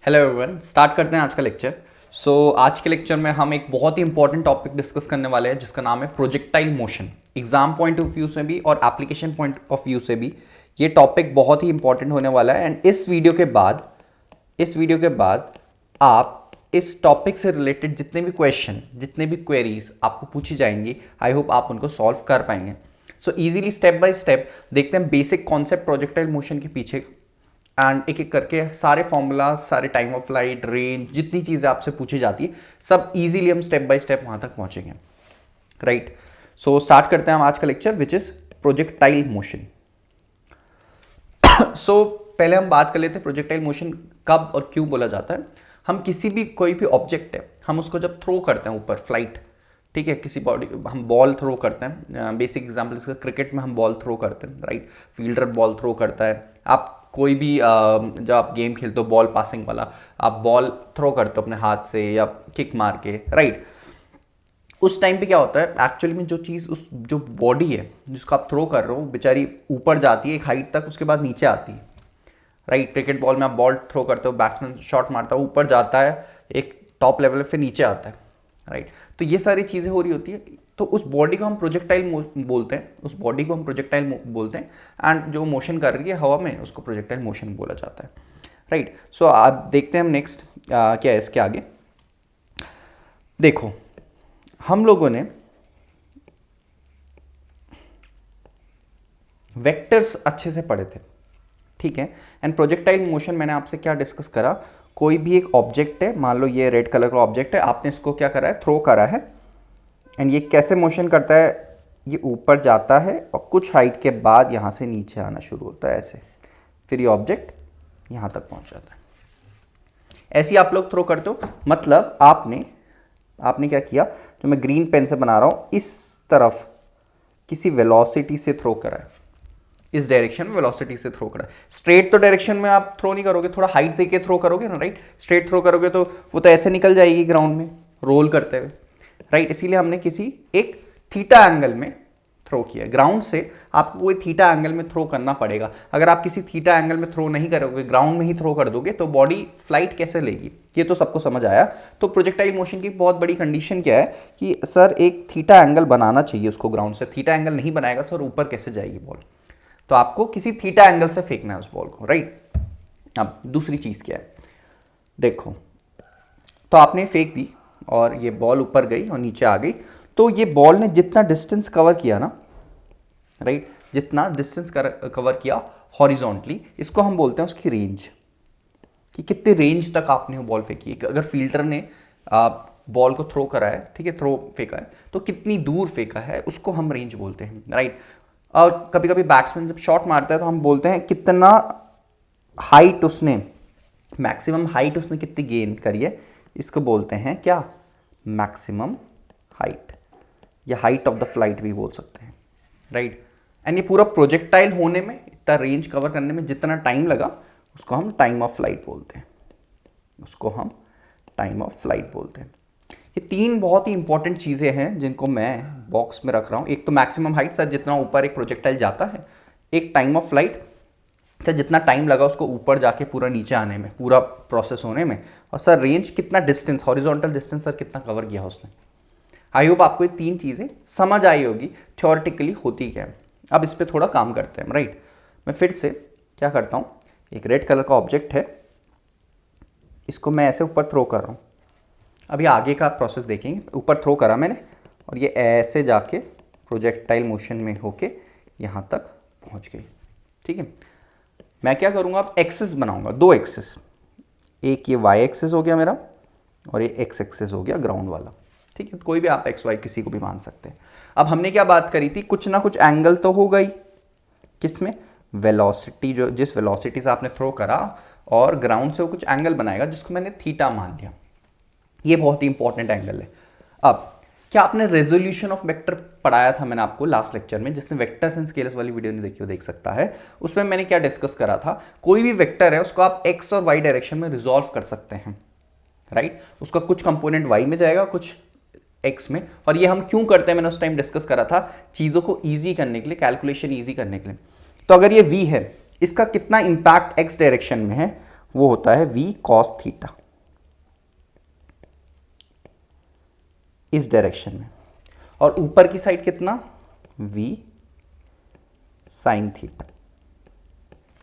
Hello everyone, start करते हैं आज का लेक्चर। आज के लेक्चर में हम एक बहुत ही इंपॉर्टेंट टॉपिक डिस्कस करने वाले हैं जिसका नाम है projectile motion. Exam point of view से भी और एप्लीकेशन पॉइंट ऑफ व्यू से भी ये टॉपिक बहुत ही इंपॉर्टेंट होने वाला है। एंड इस वीडियो के बाद आप इस टॉपिक से रिलेटेड जितने भी क्वेश्चन, जितने भी क्वेरीज आपको पूछी जाएंगी, आई होप आप उनको सॉल्व कर पाएंगे। So easily step by step देखते हैं बेसिक कॉन्सेप्ट प्रोजेक्टाइल मोशन के पीछे, एंड एक एक करके सारे फॉर्मूला, सारे टाइम ऑफ फ्लाइट, रेंज, जितनी चीज़ें आपसे पूछी जाती है सब इजीली हम स्टेप बाय स्टेप वहां तक पहुंचेंगे। राइट, सो स्टार्ट करते हैं हम आज का lecture which is projectile motion. So पहले हम बात कर लेते हैं प्रोजेक्टाइल मोशन कब और क्यों बोला जाता है। हम कोई भी ऑब्जेक्ट है, हम उसको जब थ्रो करते हैं ऊपर, फ्लाइट, ठीक है, किसी बॉडी, हम बॉल थ्रो करते हैं। बेसिक एग्जांपल इसका क्रिकेट में हम बॉल थ्रो करते हैं, राइट। फील्डर बॉल थ्रो करता है। आप कोई भी जब आप गेम खेलते हो बॉल पासिंग वाला, आप बॉल थ्रो करते हो अपने हाथ से या किक मार के, राइट। उस टाइम पे क्या होता है एक्चुअली में, जो चीज़, उस जो बॉडी है जिसको आप थ्रो कर रहे हो, बेचारी ऊपर जाती है एक हाइट तक, उसके बाद नीचे आती है, राइट। क्रिकेट बॉल में आप बॉल थ्रो करते हो, बैट्समैन शॉट मारता है, ऊपर जाता है एक टॉप लेवल पे, नीचे आता है, राइट। तो ये सारी चीज़ें हो रही होती है, तो उस बॉडी को हम प्रोजेक्टाइल बोलते हैं, उस बॉडी को हम प्रोजेक्टाइल बोलते हैं। एंड जो मोशन कर रही है हवा में, उसको प्रोजेक्टाइल मोशन बोला जाता है, राइट। सो आप देखते हैं हम नेक्स्ट क्या है इसके आगे। देखो, हम लोगों ने वेक्टर्स अच्छे से पढ़े थे, ठीक है। एंड प्रोजेक्टाइल मोशन मैंने आपसे क्या डिस्कस करा, कोई भी एक ऑब्जेक्ट है, मान लो ये रेड कलर का ऑब्जेक्ट है, आपने इसको क्या करा है, थ्रो करा है। एंड ये कैसे मोशन करता है, ये ऊपर जाता है और कुछ हाइट के बाद यहाँ से नीचे आना शुरू होता है ऐसे, फिर ये ऑब्जेक्ट यहाँ तक पहुँच जाता है। ऐसे ही आप लोग थ्रो करते हो, मतलब आपने क्या किया, जो मैं ग्रीन पेन से बना रहा हूँ, इस तरफ किसी वेलोसिटी से थ्रो करा है, इस डायरेक्शन में वेलोसिटी से थ्रो करा है। स्ट्रेट तो डायरेक्शन में आप थ्रो नहीं करोगे, थोड़ा हाइट देके थ्रो करोगे ना, राइट। स्ट्रेट थ्रो करोगे तो वो तो ऐसे निकल जाएगी ग्राउंड में रोल करते हुए, राइट। इसीलिए हमने किसी एक थीटा एंगल में थ्रो किया। ग्राउंड से आपको कोई थीटा एंगल में थ्रो करना पड़ेगा। अगर आप किसी थीटा एंगल में थ्रो नहीं करोगे, ग्राउंड में ही थ्रो कर दोगे, तो बॉडी फ्लाइट कैसे लेगी, ये तो सबको समझ आया। तो प्रोजेक्टाइल मोशन की बहुत बड़ी कंडीशन क्या है कि सर एक थीटा एंगल बनाना चाहिए उसको ग्राउंड से। थीटा एंगल नहीं बनाएगा तो सर ऊपर कैसे जाएगी बॉल, तो आपको किसी थीटा एंगल से फेंकना है उस बॉल को, राइट। अब दूसरी चीज क्या है, देखो, तो आपने फेंक दी और ये बॉल ऊपर गई और नीचे आ गई, तो ये बॉल ने जितना डिस्टेंस कवर किया ना, राइट, जितना डिस्टेंस कवर किया हॉरिजॉन्टली, इसको हम बोलते हैं उसकी रेंज, कि कितने रेंज तक आपने वो बॉल फेंकी है। अगर फील्डर ने बॉल को थ्रो करा है, ठीक है, थ्रो फेंका है, तो कितनी दूर फेंका है उसको हम रेंज बोलते हैं, राइट। और कभी कभी बैट्समैन जब शॉट मारता है तो हम बोलते हैं कितना हाइट उसने, मैक्सिमम हाइट उसने कितनी गेन करी है, इसको बोलते हैं क्या, मैक्सिमम हाइट, या हाइट ऑफ द फ्लाइट भी बोल सकते हैं, राइट। एंड ये पूरा प्रोजेक्टाइल होने में, इतना रेंज कवर करने में जितना टाइम लगा, उसको हम टाइम ऑफ फ्लाइट बोलते हैं, उसको हम टाइम ऑफ फ्लाइट बोलते हैं। ये तीन बहुत ही इंपॉर्टेंट चीज़ें हैं जिनको मैं बॉक्स में रख रहा हूँ। एक तो मैक्सिमम हाइट, सर जितना ऊपर एक प्रोजेक्टाइल जाता है। एक टाइम ऑफ फ्लाइट, सर जितना टाइम लगा उसको ऊपर जाके पूरा नीचे आने में, पूरा प्रोसेस होने में। और सर रेंज, कितना डिस्टेंस, हॉरिजॉन्टल डिस्टेंस सर कितना कवर किया उसने। आई होप आपको ये तीन चीज़ें समझ आई होगी थ्योरेटिकली होती क्या है। अब इस पर थोड़ा काम करते हैं, राइट। मैं फिर से क्या करता हूँ, एक रेड कलर का ऑब्जेक्ट है, इसको मैं ऐसे ऊपर थ्रो कर रहा हूँ। अभी आगे का प्रोसेस देखेंगे। ऊपर थ्रो करा मैंने और ये ऐसे जाके प्रोजेक्टाइल मोशन में होके यहाँ तक पहुँच गई, ठीक है। मैं क्या करूँगा, अब एक्सिस बनाऊँगा, दो एक्सिस, एक ये वाई एक्सिस हो गया मेरा और ये एक्स एक्सिस हो गया ग्राउंड वाला, ठीक है। कोई भी आप एक्स वाई किसी को भी मान सकते हैं। अब हमने क्या बात करी थी, कुछ ना कुछ एंगल तो हो गई, किसमें, वेलोसिटी, जो जिस वेलोसिटी से आपने थ्रो करा और ग्राउंड से वो कुछ एंगल बनाएगा जिसको मैंने थीटा मान लिया। ये बहुत ही इंपॉर्टेंट एंगल है। अब क्या आपने रेजोल्यूशन ऑफ वेक्टर पढ़ाया था मैंने आपको लास्ट लेक्चर में, जिसने वेक्टर्स एंड स्केलर्स वाली वीडियो नहीं देखी वो देख सकता है। उसमें मैंने क्या डिस्कस करा था, कोई भी वेक्टर है उसको आप एक्स और वाई डायरेक्शन में रिजॉल्व कर सकते हैं, राइट। उसका कुछ कंपोनेंट वाई में जाएगा, कुछ एक्स में। और ये हम क्यों करते हैं, मैंने उस टाइम डिस्कस करा था, चीज़ों को ईजी करने के लिए, कैलकुलेशन ईजी करने के लिए। तो अगर ये v है, इसका कितना इंपैक्ट एक्स डायरेक्शन में है वो होता है v cos थीटा इस डायरेक्शन में, और ऊपर की साइड कितना, v sin थीटा।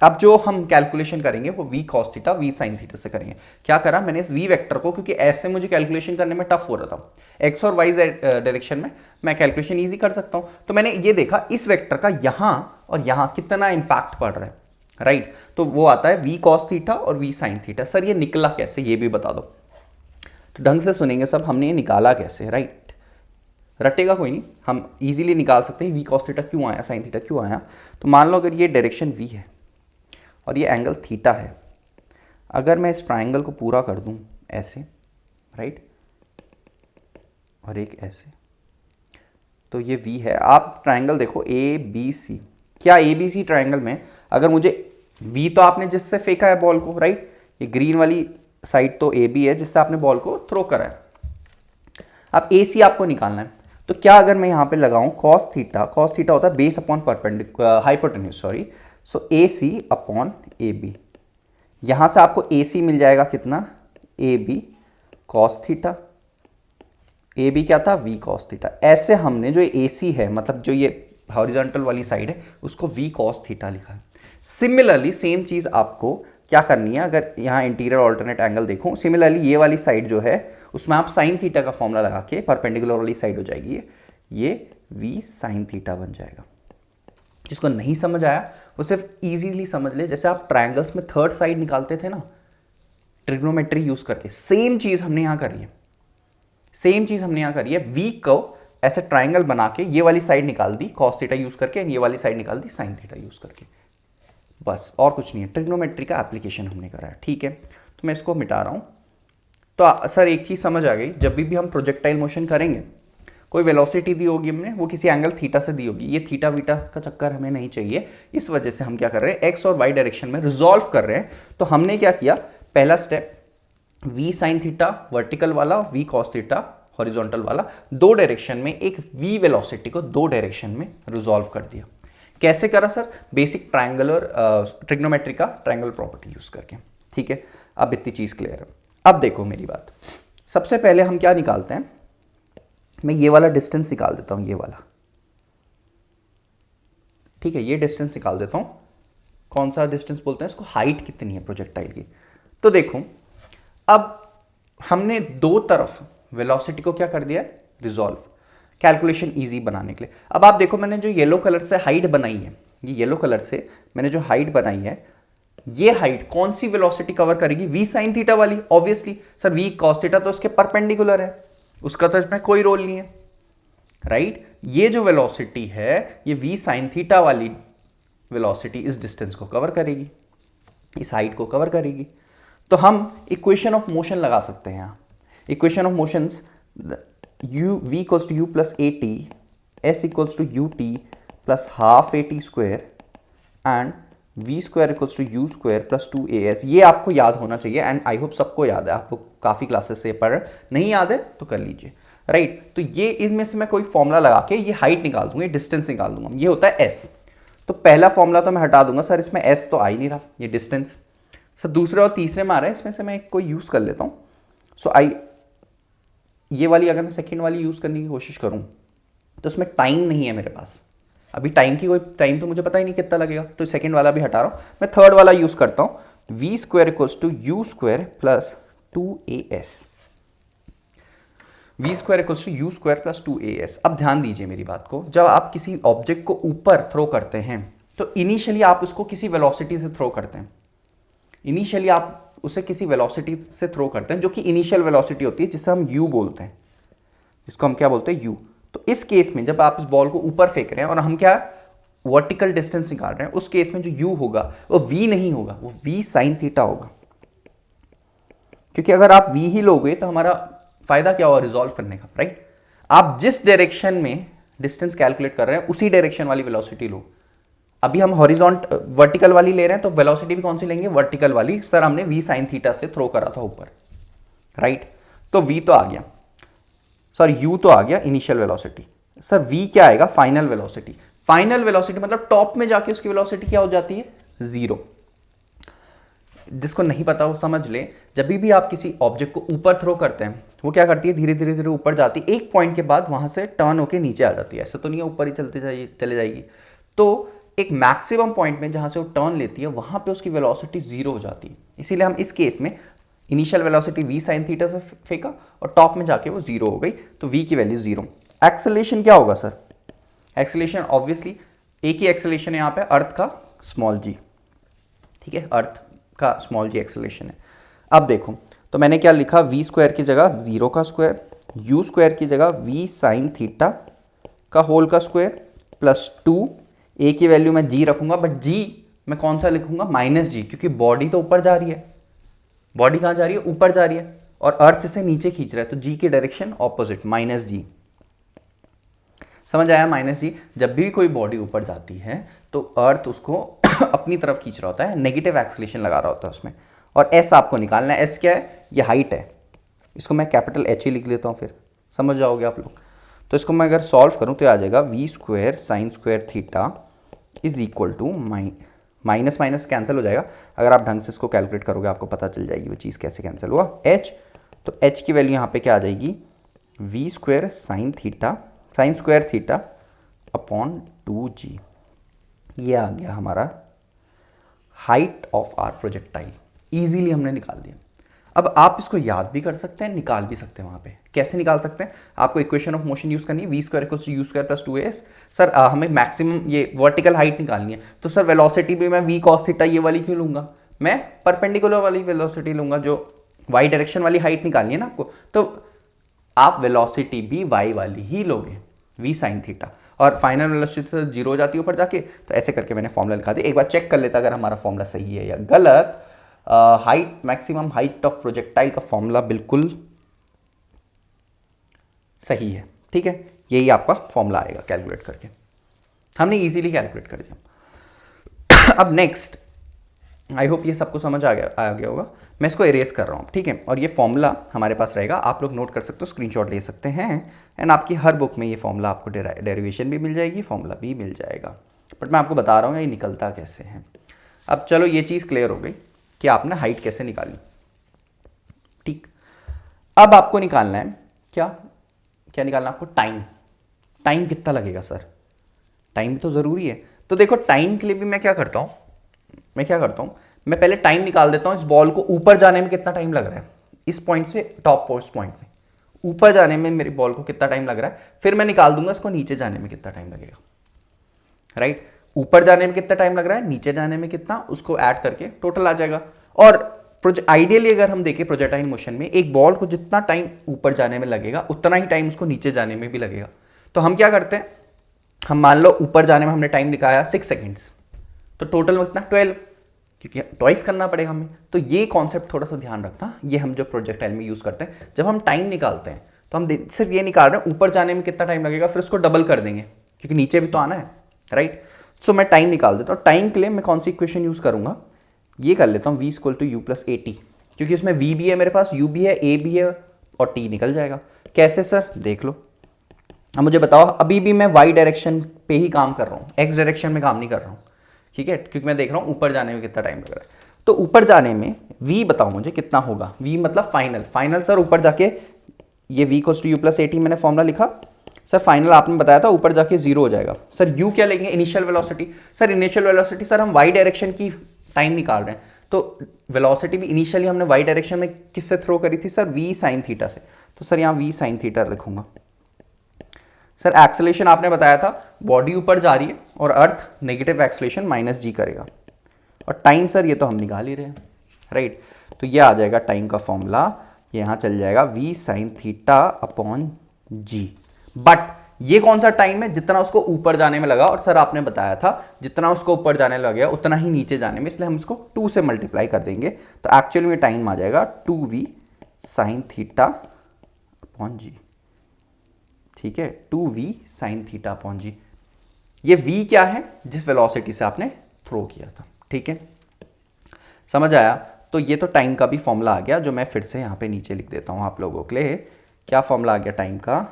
अब जो हम कैलकुलेशन करेंगे वो v cos theta v sin theta से करेंगे। क्या करा मैंने इस v वेक्टर को, क्योंकि ऐसे मुझे कैलकुलेशन करने में टफ हो रहा था, x और y डायरेक्शन में मैं कैलकुलेशन इजी कर सकता हूं, तो मैंने ये देखा इस वेक्टर का यहां और यहां कितना इंपैक्ट पड़ रहा है, राइट। तो वो आता है v cos थीटा और v sin थीटा। सर ये निकला कैसे, ये भी बता दो। तो ढंग से सुनेंगे सब, हमने ये निकाला कैसे, राइट। रटेगा कोई नहीं, हम इजीली निकाल सकते हैं v cos थीटा क्यों आया, sin थीटा क्यों आया। तो मान लो अगर ये डायरेक्शन v है और ये एंगल थीटा है, अगर मैं इस ट्राइंगल को पूरा कर दूं ऐसे, राइट, और एक ऐसे, तो ये v है। आप ट्राइंगल देखो ए बी सी, क्या ए बी सी ट्राइंगल में अगर मुझे v तो आपने जिससे फेंका है बॉल को, राइट, ये ग्रीन वाली साइड तो ए बी है जिससे आपने बॉल को थ्रो करा है, अब ए सी आपको निकालना है। तो क्या अगर मैं यहाँ पे लगाऊं cos थीटा होता है base upon perpendicular hypotenuse, sorry, so A C upon A B, यहाँ से आपको ए सी मिल जाएगा कितना, A B cos theta, A B क्या था, v cos थीटा। ऐसे हमने जो ए सी है, मतलब जो ये हॉरिजॉन्टल वाली साइड है, उसको v cos थीटा लिखा है। सिमिलरली सेम चीज़ आपको क्या करनी है, अगर यहाँ इंटीरियर ऑल्टरनेट एंगल देखूँ, सिमिलरली ये वाली साइड जो है उसमें आप साइन थीटा का फॉर्मूला लगा के परपेंडिकुलर वाली साइड हो जाएगी, ये v sin थीटा बन जाएगा। जिसको नहीं समझ आया वो सिर्फ इजीली समझ ले, जैसे आप ट्रायंगल्स में थर्ड साइड निकालते थे ना ट्रिग्नोमेट्री यूज करके, सेम चीज हमने यहां करी है, सेम चीज हमने यहां करी है। v को ऐसे ट्राइंगल बना के ये वाली साइड निकाल दी cos थीटा यूज करके, ये वाली साइड निकाल दी sin थीटा यूज करके, बस और कुछ नहीं है। ट्रिग्नोमेट्री का एप्लीकेशन हमने करा है, ठीक है। तो मैं इसको मिटा रहा हूं। तो सर एक चीज समझ आ गई, जब भी हम प्रोजेक्टाइल मोशन करेंगे, कोई वेलोसिटी दी होगी हमने, वो किसी एंगल थीटा से दी होगी, ये थीटा वीटा का चक्कर हमें नहीं चाहिए। इस वजह से हम क्या कर रहे हैं, एक्स और वाई डायरेक्शन में रिजॉल्व कर रहे हैं। तो हमने क्या किया, पहला step v sin theta vertical वाला, v cos थीटा हॉरिजॉन्टल वाला, दो डायरेक्शन में एक v वेलोसिटी को दो डायरेक्शन में रिजॉल्व कर दिया। कैसे करा सर, बेसिक ट्रायंगुलर ट्रिग्नोमेट्री का ट्रायंगल प्रॉपर्टी यूज करके, ठीक है। अब इतनी चीज क्लियर है। अब देखो मेरी बात, सबसे पहले हम क्या निकालते हैं, मैं ये वाला डिस्टेंस निकाल देता हूं, ये वाला, ठीक है, ये डिस्टेंस निकाल देता हूं। कौन सा डिस्टेंस बोलते हैं इसको, हाइट कितनी है प्रोजेक्टाइल की। तो देखो अब हमने दो तरफ वेलोसिटी को क्या कर दिया है, रिजॉल्व, कैलकुलेशन इजी बनाने के लिए। अब आप देखो मैंने जो येलो कलर से हाइट बनाई है, ये येलो कलर से मैंने जो हाइट बनाई है, ये हाइट कौन सी वेलोसिटी कवर करेगी, v sin थीटा वाली। Obviously sir v cos theta तो उसके परपेंडिकुलर है, उसका तो इसमें कोई रोल नहीं है, राइट। ये जो वेलोसिटी है ये v sin थीटा वाली वेलोसिटी इस डिस्टेंस को कवर करेगी, इस हाइट को कवर करेगी। तो हम इक्वेशन ऑफ मोशन लगा सकते हैं यहाँ, equation of motions u v equals to u plus a t, s equals to u t plus half a t square and v square equals to u square plus 2as। ये आपको याद होना चाहिए and I hope सबको याद है, आपको काफ़ी क्लासेस से पढ़, नहीं याद है तो कर लीजिए, राइट। तो ये इनमें से मैं कोई फॉर्मूला लगा के ये हाइट निकाल दूंगा, ये डिस्टेंस निकाल दूंगा, ये होता है s। तो पहला फॉर्मूला तो मैं हटा दूंगा, सर इसमें s तो आ ही नहीं रहा, ये डिस्टेंस सर दूसरे और तीसरे में आ रहा है, इसमें से मैं कोई यूज़ कर लेता हूँ। सो ये वाली अगर मैं सेकेंड वाली यूज़ करने की कोशिश करूँ तो उसमें टाइम नहीं है मेरे पास, अभी टाइम की कोई टाइम तो मुझे पता ही नहीं कितना लगेगा, तो सेकंड वाला भी हटा रहा हूँ। मैं थर्ड वाला यूज़ करता हूँ, v square equals to u square plus 2as, v square equals to u square plus 2as। अब ध्यान दीजिए मेरी बात को, जब आप किसी ऑब्जेक्ट को ऊपर थ्रो करते हैं तो इनिशियली आप उसको किसी वेलोसिटी से थ्रो करते हैं, इनिशियली आप उसे किसी वेलोसिटी से थ्रो करते हैं जो कि इनिशियल वेलोसिटी होती है, जिसे हम u बोलते हैं, जिसको हम क्या बोलते हैं, u। तो इस केस में जब आप इस बॉल को ऊपर फेंक रहे हैं और हम क्या वर्टिकल डिस्टेंस निकाल रहे हैं, उस केस में जो u होगा वो v नहीं होगा, वो v sin थीटा होगा। क्योंकि अगर आप v ही लोगे तो हमारा फायदा क्या होगा, रिजॉल्व करने का, राइट। आप जिस डायरेक्शन में डिस्टेंस कैलकुलेट कर रहे हैं उसी डायरेक्शन वाली वेलोसिटी लो। अभी हम हॉरिजॉन्ट वर्टिकल वाली ले रहे हैं तो वेलोसिटी भी कौन सी लेंगे, वर्टिकल वाली। सर हमने v sin थीटा से थ्रो करा था ऊपर, राइट। तो v तो आ गया, सॉरी u तो आ गया इनिशियल वेलोसिटी। सर v क्या आएगा, फाइनल वेलोसिटी। फाइनल वेलोसिटी मतलब टॉप में जाके उसकी वेलोसिटी क्या हो जाती है, जीरो। जिसको नहीं पता वो समझ ले, जब भी आप किसी ऑब्जेक्ट को ऊपर थ्रो करते हैं वो क्या करती है, धीरे धीरे धीरे ऊपर जाती है, एक पॉइंट के बाद वहाँ से टर्न होकर नीचे आ जाती है। ऐसा तो नहीं है ऊपर ही चले जाएगी। तो एक मैक्सिमम पॉइंट में जहाँ से वो टर्न लेती है वहाँ पे उसकी वेलोसिटी जीरो हो जाती है। इसीलिए हम इस केस में initial velocity v sin theta से फेंका और टॉप में जाके वो जीरो हो गई, तो v की वैल्यू जीरो। एक्सेलरेशन क्या होगा सर? एक्सेलरेशन ऑब्वियसली एक ही एक्सेलरेशन है यहाँ पे, अर्थ का स्मॉल g, ठीक है, अर्थ का स्मॉल g एक्सेलरेशन है। अब देखो तो मैंने क्या लिखा, v स्क्वायर की जगह जीरो का स्क्वायर, u स्क्वायर की जगह v sin थीटा का होल का स्क्वायर प्लस 2, a की वैल्यू मैं g रखूंगा, बट g मैं कौन सा लिखूंगा, माइनस g, क्योंकि बॉडी तो ऊपर जा रही है। बॉडी कहाँ जा रही है? ऊपर जा रही है, और अर्थ से नीचे खींच रहा है, तो g की डायरेक्शन ऑपोजिट, माइनस g। समझ आया? Minus g। जब भी कोई बॉडी ऊपर जाती है तो अर्थ उसको अपनी तरफ खींच रहा होता है, नेगेटिव एक्सेलरेशन लगा रहा होता है उसमें। और s आपको निकालना है। s क्या है? ये हाइट है, इसको मैं कैपिटल H ही लिख लेता हूँ, फिर समझ जाओगे आप लोग। तो इसको मैं अगर सॉल्व करूँ तो आ जाएगा v square sine square theta is equal to minus minus cancel हो जाएगा। अगर आप ढंग से इसको कैलकुलेट करोगे आपको पता चल जाएगी वो चीज़ कैसे कैंसिल हुआ। h, तो h की वैल्यू यहाँ पे क्या आ जाएगी, v square sine square theta upon 2g। ये आ गया हमारा height of our projectile. Easily हमने निकाल दिया। अब आप इसको याद भी कर सकते हैं, निकाल भी सकते हैं। वहाँ पे कैसे निकाल सकते हैं? आपको इक्वेशन ऑफ मोशन यूज करनी है, v square equals to u square plus 2as। Sir हमें मैक्सिमम ये वर्टिकल हाइट निकालनी है, तो सर वेलोसिटी भी मैं वी कॉस थीटा ये वाली क्यों लूंगा, मैं परपेंडिकुलर वाली वेलोसिटी लूंगा, जो वाई डायरेक्शन वाली हाइट निकालनी है ना आपको, तो आप वेलोसिटी भी वाई वाली ही लोगे, वी साइन थीटा, और फाइनल वेलोसिटी से जीरो हो जाती है ऊपर जाके। तो ऐसे करके मैंने फॉर्मूला लिखा दिया। एक बार चेक कर लेता अगर हमारा फॉर्मूला सही है या गलत। Height, maximum height of projectile का फॉर्मूला बिल्कुल सही है, ठीक है, यही आपका फॉर्मूला आएगा कैलकुलेट करके। हमने इजीली कैलकुलेट कर दिया। अब नेक्स्ट, आई होप ये सबको समझ आ गया होगा। मैं इसको इरेज कर रहा हूँ, ठीक है, और ये फॉर्मूला हमारे पास रहेगा, आप लोग नोट कर सकते हो, स्क्रीनशॉट ले सकते हैं, एंड आपकी हर बुक में ये फॉर्मूला आपको डेरिवेशन भी मिल जाएगी, फॉर्मूला भी मिल जाएगा। बट मैं आपको बता रहा हूँ ये निकलता कैसे है। अब चलो ये चीज़ क्लियर हो गई कि आपने हाइट कैसे निकाली, ठीक। अब आपको निकालना है क्या निकालना है आपको? टाइम कितना लगेगा सर? टाइम भी तो ज़रूरी है। तो देखो टाइम के लिए भी मैं क्या करता हूँ, मैं पहले टाइम निकाल देता हूँ, इस बॉल को ऊपर जाने में कितना टाइम लग रहा है, इस पॉइंट से टॉप पोस्ट पॉइंट में ऊपर जाने में मेरी बॉल को कितना टाइम लग रहा है, फिर मैं निकाल दूंगा इसको नीचे जाने में कितना टाइम लगेगा, राइट। ऊपर जाने में कितना टाइम लग रहा है, नीचे जाने में कितना, उसको ऐड करके टोटल आ जाएगा। और आइडियली अगर हम देखें प्रोजेक्टाइल मोशन में, एक बॉल को जितना टाइम ऊपर जाने में लगेगा उतना ही टाइम उसको नीचे जाने में भी लगेगा। तो हम क्या करते हैं, हम मान लो ऊपर जाने में हमने टाइम दिखाया 6 सेकेंड्स, तो टोटल में कितना 12, क्योंकि ट्वाइस करना पड़ेगा हमें। तो ये कॉन्सेप्ट थोड़ा सा ध्यान रखना, ये हम जो प्रोजेक्टाइल में यूज करते हैं, जब हम टाइम निकालते हैं तो हम सिर्फ ये निकाल रहे हैं ऊपर जाने में कितना टाइम लगेगा, फिर उसको डबल कर देंगे क्योंकि नीचे भी तो आना है, राइट। सो मैं टाइम निकाल देता हूँ। टाइम के लिए मैं कौन सी इक्वेशन यूज करूंगा, ये कर लेता हूँ, v equal to u plus a t, क्योंकि इसमें v भी है मेरे पास, u भी है, a भी है और t निकल जाएगा। कैसे सर? देख लो। अब मुझे बताओ, अभी भी मैं y डायरेक्शन पे ही काम कर रहा हूँ, x डायरेक्शन में काम नहीं कर रहा हूँ, ठीक है, क्योंकि मैं देख रहा हूँ ऊपर जाने में कितना टाइम लग रहा है। तो ऊपर जाने में v बताओ मुझे कितना होगा, v मतलब फाइनल सर ऊपर जाके, ये v equal to u plus a t मैंने फॉर्मूला लिखा सर, फाइनल आपने बताया था ऊपर जाके जीरो हो जाएगा। सर u क्या लेंगे? Initial velocity. Sir initial velocity, sir हम y डायरेक्शन की टाइम निकाल रहे हैं, तो वेलोसिटी भी इनिशियली हमने y डायरेक्शन में किससे थ्रो करी थी सर? v साइन थीटा से। तो सर यहाँ v साइन थीटा लिखूंगा। सर एक्सेलरेशन आपने बताया था, बॉडी ऊपर जा रही है और अर्थ नेगेटिव एक्सेलरेशन माइनस जी करेगा। और टाइम सर ये तो हम निकाल ही रहे हैं, राइट। तो ये आ जाएगा टाइम का फॉर्मूला, ये यहाँ चल जाएगा v sine theta upon g. But ये कौन सा टाइम है? जितना उसको ऊपर जाने में लगा, और सर आपने बताया था जितना उसको ऊपर जाने लगा उतना ही नीचे जाने में, इसलिए हम इसको 2 से मल्टीप्लाई कर देंगे, तो एक्चुअली में टाइम आ जाएगा 2v साइन थीटा अपॉन जी, ठीक है, 2v sine theta upon g. ये v क्या है? जिस वेलोसिटी से आपने थ्रो किया था, ठीक है, समझ आया। तो ये तो टाइम का भी फॉर्मूला आ गया, जो मैं फिर से यहाँ पे नीचे लिख देता हूँ आप लोगों के लिए। क्या फॉर्मूला आ गया टाइम का?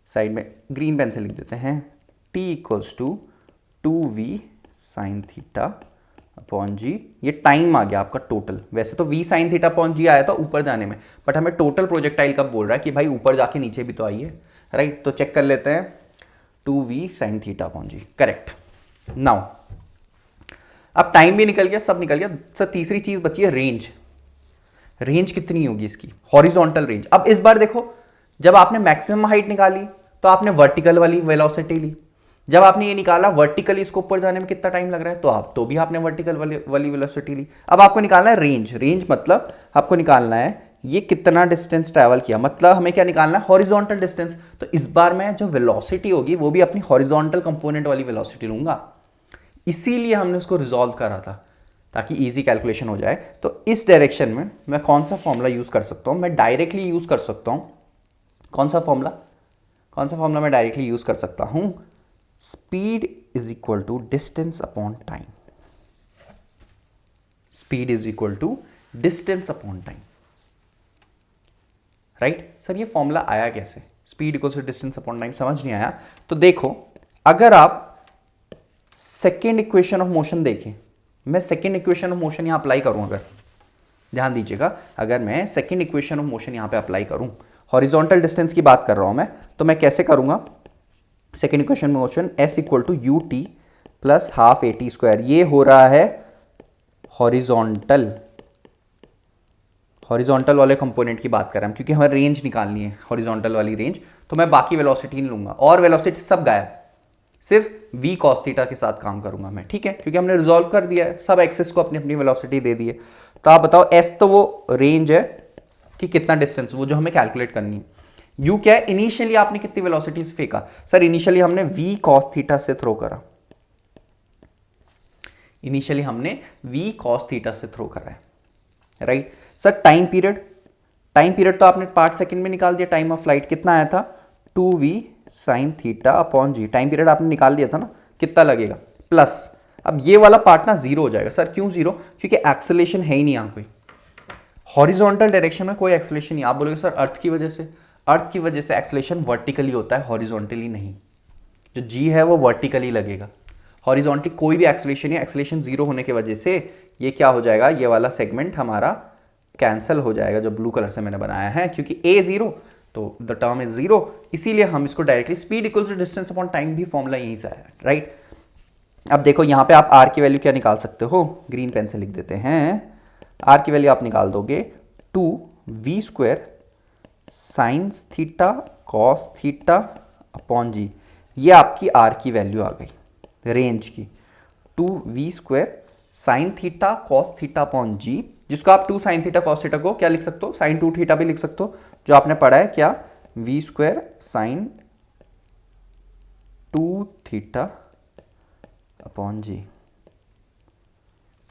साइड में ग्रीन पेन से लिख देते हैं, t equals to 2v sine theta upon g, ये टाइम आ गया आपका टोटल। वैसे तो v sine theta upon g आया था ऊपर जाने में, बट हमें टोटल प्रोजेक्टाइल का बोल रहा है कि भाई ऊपर जाके नीचे भी तो आई है, राइट। तो चेक कर लेते हैं, 2v साइन थीटा अपॉन जी, करेक्ट। नाउ अब टाइम भी निकल गया, सब निकल गया। सर तीसरी चीज बची है रेंज। रेंज कितनी होगी इसकी, हॉरिजॉन्टल रेंज। अब इस बार देखो, जब आपने मैक्सिमम हाइट निकाली तो आपने वर्टिकल वाली वेलोसिटी ली, जब आपने ये निकाला वर्टिकली इसको ऊपर जाने में कितना टाइम लग रहा है, तो भी आपने वर्टिकल वाली वेलोसिटी ली। अब आपको निकालना है रेंज। रेंज मतलब आपको निकालना है ये कितना डिस्टेंस ट्रैवल किया, मतलब हमें क्या निकालना है, हॉरिजॉन्टल डिस्टेंस। तो इस बार मैं जो वेलोसिटी होगी वो भी अपनी हॉरिजॉन्टल कंपोनेंट वाली वेलोसिटी लूंगा, इसीलिए हमने उसको रिजॉल्व करा था ताकि इजी कैलकुलेशन हो जाए। तो इस डायरेक्शन में मैं कौन सा फॉर्मूला यूज कर सकता हूं, मैं डायरेक्टली यूज कर सकता हूं कौन सा फॉर्मूला मैं डायरेक्टली यूज कर सकता हूं, speed is equal to distance upon time. Speed is equal to distance upon time, right. Sir ये फॉर्मूला आया कैसे, speed equal to distance upon time, समझ नहीं आया। तो देखो, अगर आप सेकेंड इक्वेशन ऑफ मोशन देखें, मैं सेकेंड इक्वेशन ऑफ मोशन यहां अप्लाई करूं, अगर ध्यान दीजिएगा, अगर मैं सेकेंड इक्वेशन ऑफ मोशन यहां पे अप्लाई करूं, हॉरिजॉन्टल डिस्टेंस की बात कर रहा हूं मैं, तो मैं कैसे करूंगा, सेकेंड इक्वेशन में motion s equal to u t plus half a t square, ये हो रहा है हॉरिजॉन्टल वाले कंपोनेंट की बात कर रहे हैं हम, क्योंकि हमें रेंज निकालनी है हॉरिजॉन्टल वाली रेंज। तो मैं बाकी वेलोसिटी नहीं लूंगा और वेलोसिटी सब गायब, सिर्फ v cos थीटा के साथ काम करूंगा मैं, ठीक है, क्योंकि हमने रिजॉल्व कर दिया है, सब एक्सेस को अपनी अपनी वेलोसिटी दे दी है। तो आप बताओ s तो वो रेंज है कि कितना डिस्टेंस, वो जो हमें कैलकुलेट करनी है। u क्या है, इनिशियली आपने कितनी वेलोसिटी से फेंका, सर इनिशियली हमने v cos थीटा से थ्रो करा, इनिशियली हमने v cos थीटा से थ्रो करा है, राइट। सर टाइम पीरियड तो आपने पार्ट सेकंड में निकाल दिया, टाइम ऑफ फ्लाइट कितना आया था, 2v साइन थीटा अपॉन जी, टाइम पीरियड आपने निकाल दिया था ना, कितना लगेगा प्लस। अब ये वाला पार्ट ना जीरो हो जाएगा। सर क्यों जीरो, क्योंकि एक्सेलेरेशन है ही नहीं यहाँ कोई, हॉरिजॉन्टल डायरेक्शन में कोई एक्सेलेरेशन नहीं। आप बोलोगे सर अर्थ की वजह से एक्सेलेरेशन वर्टिकली होता है, हॉरिजॉन्टली नहीं। जो जी है वो वर्टिकली लगेगा, हॉरिजॉन्टली कोई भी एक्सेलेरेशन या एक्सेलेरेशन जीरो होने की वजह से ये क्या हो जाएगा, ये वाला सेगमेंट हमारा कैंसिल हो जाएगा जो ब्लू कलर से मैंने बनाया है, क्योंकि ए जीरो तो द टर्म इज जीरो, इसीलिए हम इसको directly speed equal to distance upon time भी फॉर्मूला यहीं से आया, राइट। अब देखो यहाँ पे आप आर की वैल्यू क्या निकाल सकते हो, ग्रीन पेन से लिख देते हैं, आर की वैल्यू आप निकाल दोगे 2v square sine theta cos theta upon g, ये आपकी आर की वैल्यू आ गई रेंज की, 2v square sine theta cos theta upon g, जिसको आप 2 साइन थीटा कॉस थीटा को क्या लिख सकते हो, साइन 2 थीटा भी लिख सकते हो, जो आपने पढ़ा है क्या, v square sine 2 theta upon g.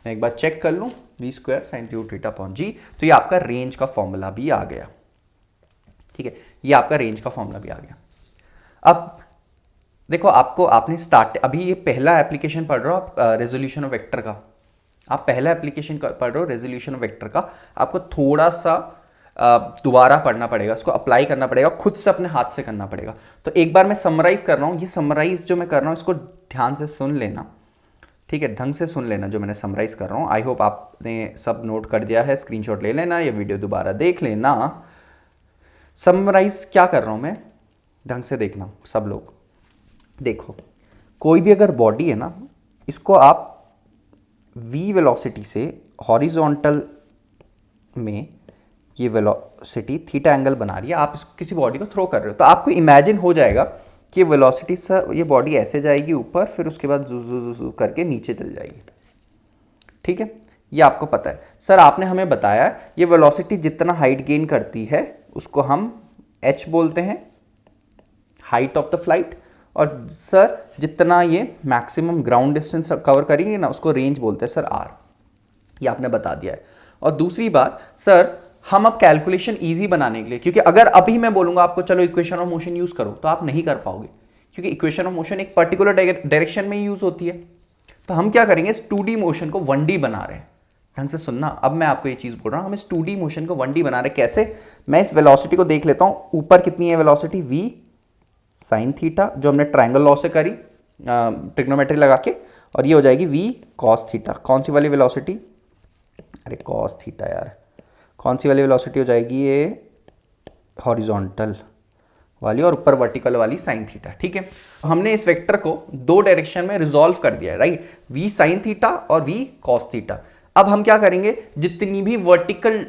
मैं एक बार चेक कर लूं, v square sine 2 theta upon g, तो ये आपका रेंज का फॉर्मूला भी आ गया, ठीक है, ये आपका रेंज का फॉर्मूला भी आ गया। अब देखो, आपने स्टार्ट, अभी ये पहला एप्लीकेशन पढ़ रहे हो आप रेजोल्यूशन ऑफ वेक्टर का, आप पहला एप्लीकेशन पढ़ रहे हो रेजोल्यूशन ऑफ वेक्टर का, आपको थोड़ा सा दोबारा पढ़ना पड़ेगा, उसको अप्लाई करना पड़ेगा, खुद से अपने हाथ से करना पड़ेगा। तो एक बार मैं समराइज कर रहा हूँ, ये समराइज जो मैं कर रहा हूँ इसको ध्यान से सुन लेना, ठीक है, ढंग से सुन लेना जो मैंने समराइज कर रहा हूँ। आई होप आपने सब नोट कर दिया है, स्क्रीनशॉट ले लेना, ये वीडियो दोबारा देख लेना। समराइज क्या कर रहा हूँ मैं, ढंग से देखना सब लोग। देखो, कोई भी अगर बॉडी है ना, इसको आप v वेलोसिटी से हॉरिजॉन्टल में ये वेलोसिटी थीटा एंगल बना रही है, आप इसको किसी बॉडी को थ्रो कर रहे हो, तो आपको इमेजिन हो जाएगा कि वेलोसिटी से ये बॉडी ऐसे जाएगी ऊपर, फिर उसके बाद जू जू जू करके नीचे चल जाएगी, ठीक है, ये आपको पता है। सर आपने हमें बताया ये वेलोसिटी जितना हाइट गेन करती है उसको हम h बोलते हैं, हाइट ऑफ द फ्लाइट, और सर जितना ये मैक्सिमम ग्राउंड डिस्टेंस कवर करेंगे ना उसको रेंज बोलते हैं सर r, ये आपने बता दिया है। और दूसरी बात सर, हम अब कैलकुलेशन इजी बनाने के लिए, क्योंकि अगर अभी मैं बोलूंगा आपको चलो इक्वेशन ऑफ मोशन यूज करो, तो आप नहीं कर पाओगे, क्योंकि इक्वेशन ऑफ मोशन एक पर्टिकुलर डायरेक्शन में यूज होती है। तो हम क्या करेंगे, इस 2D मोशन को 1D बना रहे हैं, ढंग से सुनना। अब मैं आपको ये चीज बोल रहा हूं, हम इस 2D मोशन को 1D बना रहे हैं, कैसे, मैं इस वेलोसिटी को देख लेता हूं, ऊपर कितनी है वेलोसिटी, v साइन थीटा, जो हमने ट्रायंगल लॉ से करी ट्रिग्नोमेट्री लगा के, और ये हो जाएगी v cos थीटा। कौन सी वाली वेलोसिटी, अरे cos थीटा यार, कौन सी वाली वेलोसिटी हो जाएगी, ये हॉरिजॉन्टल वाली और ऊपर वर्टिकल वाली साइन थीटा। ठीक है, हमने इस वेक्टर को दो डायरेक्शन में रिजॉल्व कर दिया है, राइट, v साइन थीटा और v cos थीटा। अब हम क्या करेंगे, जितनी भी वर्टिकल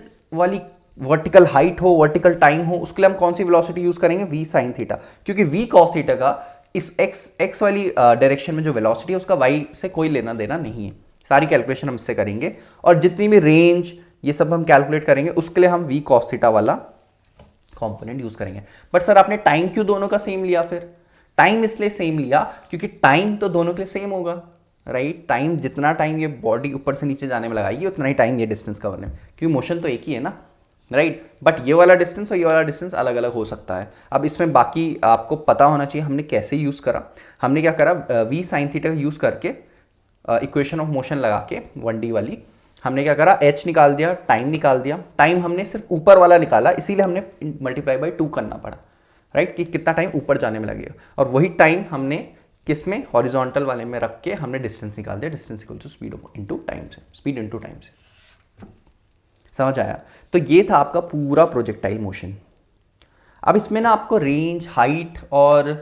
हाइट हो, वर्टिकल टाइम हो, उसके लिए हम कौन सी वेलोसिटी यूज करेंगे, v साइन थीटा, क्योंकि v cos थीटा का इस x वाली डायरेक्शन में जो वेलोसिटी है उसका y से कोई लेना देना नहीं है। सारी कैलकुलेशन हम इससे करेंगे और जितनी भी रेंज ये सब हम कैलकुलेट करेंगे, उसके लिए हम v cos थीटा वाला कंपोनेंट यूज करेंगे। बट सर आपने टाइम क्यों दोनों का सेम लिया, फिर टाइम इसलिए सेम लिया क्योंकि टाइम तो दोनों के लिए सेम होगा, राइट। टाइम, जितना टाइम ये बॉडी ऊपर से नीचे जाने में लगाएगी उतना ही टाइम ये डिस्टेंस कवरने में, क्योंकि मोशन तो एक ही है ना, राइट। बट ये वाला डिस्टेंस और ये वाला डिस्टेंस अलग अलग हो सकता है। अब इसमें बाकी आपको पता होना चाहिए हमने कैसे यूज करा। हमने क्या करा, v साइन थीटा यूज करके इक्वेशन ऑफ मोशन लगा के 1D वाली, हमने क्या करा, h निकाल दिया, टाइम निकाल दिया। टाइम हमने सिर्फ ऊपर वाला निकाला, इसीलिए हमने मल्टीप्लाई बाई 2 करना पड़ा, राइट, कि कितना टाइम ऊपर जाने में लगेगा। और वही टाइम हमने किस में, हॉरिजॉन्टल वाले में रख के हमने डिस्टेंस निकाल दिया, distance equal to speed into time से, स्पीड इनटू टाइम से। समझ आया? तो ये था आपका पूरा प्रोजेक्टाइल मोशन। अब इसमें ना आपको रेंज, हाइट और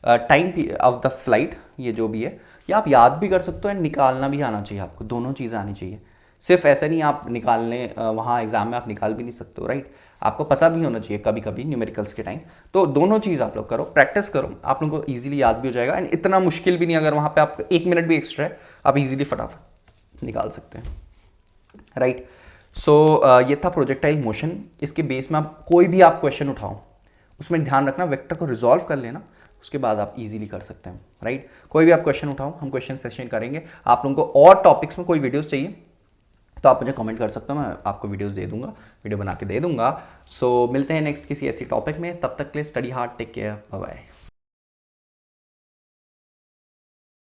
टाइम ऑफ द फ्लाइट, ये जो भी है, ये आप याद भी कर सकते हो एंड निकालना भी आना चाहिए आपको। दोनों चीज़ें आनी चाहिए, सिर्फ ऐसा नहीं आप निकालने वहाँ एग्जाम में आप निकाल भी नहीं सकते हो, राइट। आपको पता भी होना चाहिए कभी कभी न्यूमेरिकल्स के टाइम। तो दोनों चीज़ आप लोग करो, प्रैक्टिस करो, आप लोगों को ईजिली याद भी हो जाएगा एंड इतना मुश्किल भी नहीं। अगर वहाँ पे आपको 1 मिनट भी एक्स्ट्रा है, आप ईजिली फटाफट निकाल सकते हैं, राइट। सो ये था प्रोजेक्टाइल मोशन। इसके बेस में आप कोई भी आप क्वेश्चन उठाओ, उसमें ध्यान रखना वेक्टर को रिजॉल्व कर लेना, उसके बाद आप इजीली कर सकते हैं, राइट। कोई भी आप क्वेश्चन उठाओ, हम क्वेश्चन सेशन करेंगे। आप लोगों को और टॉपिक्स में कोई वीडियोस चाहिए तो आप मुझे कमेंट कर सकते हो, मैं आपको वीडियोस दे दूंगा, वीडियो बना के दे दूंगा। सो मिलते हैं नेक्स्ट किसी ऐसी टॉपिक में, तब तक के लिए study hard, take care, bye bye.